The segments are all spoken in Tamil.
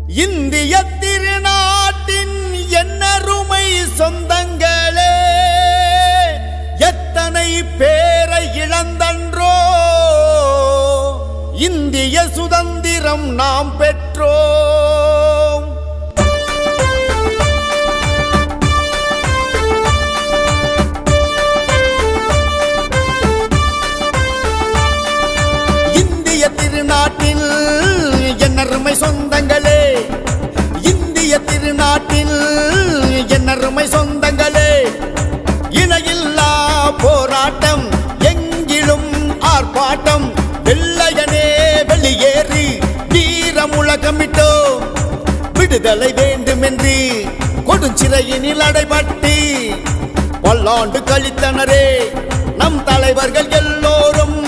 இந்திய திருநாட்டின் என்னருமை சொந்தங்களே, எத்தனை பேரை இழந்தன்றோ இந்திய சுதந்திரம் நாம் பெற்றோம். இந்திய திருநாட்டில் என்னருமை சொந்தங்களே, இந்திய திருநாட்டில் என்னருமை சொந்தங்களே, இணையில்லா போராட்டம் எங்கிலும் ஆர்ப்பாட்டம், வெள்ளையனே வெளியேறி வீர முழக்கமிட்டோம். விடுதலை வேண்டுமென்று கொடுஞ்சிறையினில் அடைபட்டு பல்லாண்டு கழித்தனரே நம் தலைவர்கள் எல்லோரும்.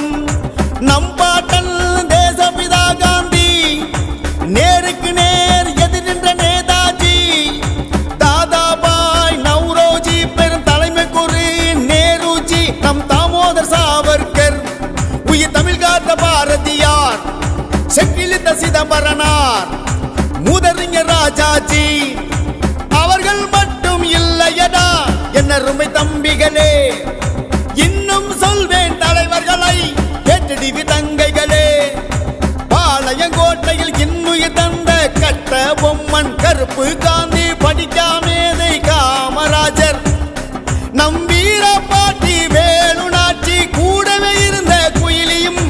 நம் பாட்டன் தேசபிதா காந்தி, நேருக்கு நேர் எதிர் நின்ற நேதாஜி, தாதாபாய் நவ்ரோஜி, பெரும் தலைமை குரு நேருஜி, நம் தாமோதர் சாவர்கர், உயிர் தமிழ் காத்த பாரதியார், செக்கிழித்த சிதம்பரனார், மூதறிஞர் ராஜாஜி, அவர்கள் மட்டும் இல்லையடா என்னருமை தம்பிகளே. இன்னும் சொல்வேன் தலைவர்களை, கேட்டடிவி தங்கைகளே. பாளையங்கோட்டையில் இன்னுயிர் தந்த கட்ட பொம்மன் கருப்பு காந்தி, படிக்காமேதை காமராஜர், நம் வீர பாட்டி வேலுநாச்சி, கூடவே இருந்த குயிலியும்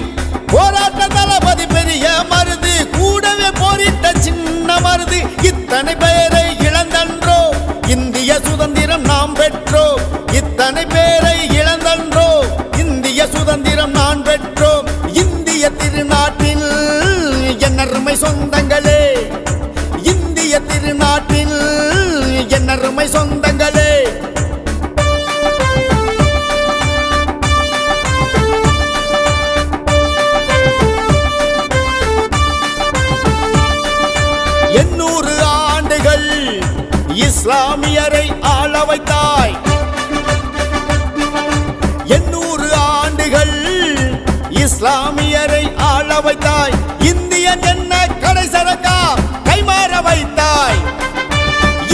போராட்ட தளபதி பெரிய மருது, கூடவே போரிட்ட சின்ன மருது, இத்தனை பேரை இழந்தன்றோ இந்திய சுதந்திரம் நாம் பெற்றோம். இத்தனை பேரை இழந்தன்றோ இந்திய சுதந்திரம் நான் பெற்றோம். இந்திய திருநாட்டில் என்னருமை சொந்தங்களே, இந்திய திருநாட்டில் என்னருமை சொந்தங்களே. எண்ணூறு ஆண்டுகள் இஸ்லாமியரை ஆள வைத்தாய், 800 ஆண்டுகள் இஸ்லாமியரை ஆள வைத்தாய். இந்தியன் என்ன கடை சரக்கா கைமாற வைத்தாய்,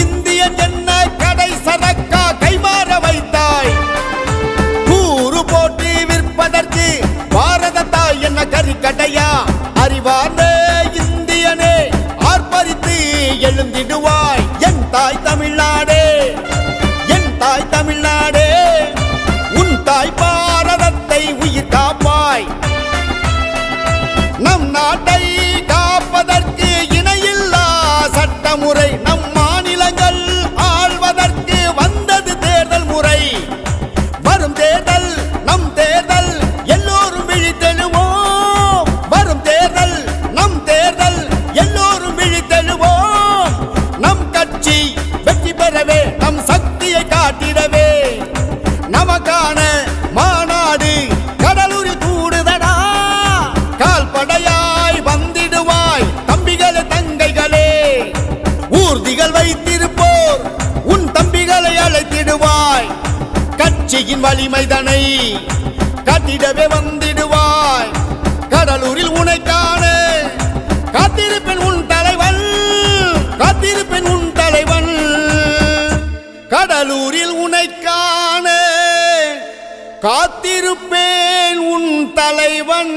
இந்தியன் என்ன கடை சரக்கா கைமாற வைத்தாய். கூறு போட்டு விற்பதற்கு பாரத தாய் என்ன கறிக்கடையா, அறிவார்ந்த இந்தியனே ஆர்ப்பரித்து எழுந்திடுவாய். என் தாய் தமிழ்நாடே, என் தாய் தமிழ்நாடே, உன் தாய் பாரதத்தை உயிர் காப்பாய். நம் நாட்டை காப்பதற்கு இணையில்லா சட்டமுறை, நம் மாநிலங்கள் ஆள்வதற்கு வந்தது தேர்தல் முறை. வரும் தேர்தல் நம் தேர்தல், எல்லோரும் விழித்தெழுவோம். வரும் தேர்தல் நம் தேர்தல், எல்லோரும் விழித்தெழுவோம். நம் கட்சி வெற்றி பெறவே, நம் சக்தியை காட்டிடவே, நமக்கான மாநாடு கடலூரில் கூடுதடா. கால்படையாய் வந்திடுவாய் தம்பிகளே தங்கைகளே, ஊர்திகள் வைத்திருப்போர் உன் தம்பிகளை அழைத்திடுவாய். கட்சியின் வலிமைதனை காட்டிடவே வந்திடுவாய். கடலூரில் உன்னை காண காத்திருப்பேன் உன் தலைவன், காத்திருப்பேன் உன் தலைவன். கடலூரில் உன்னை காண காத்திருப்பேன் உன் தலைவன்.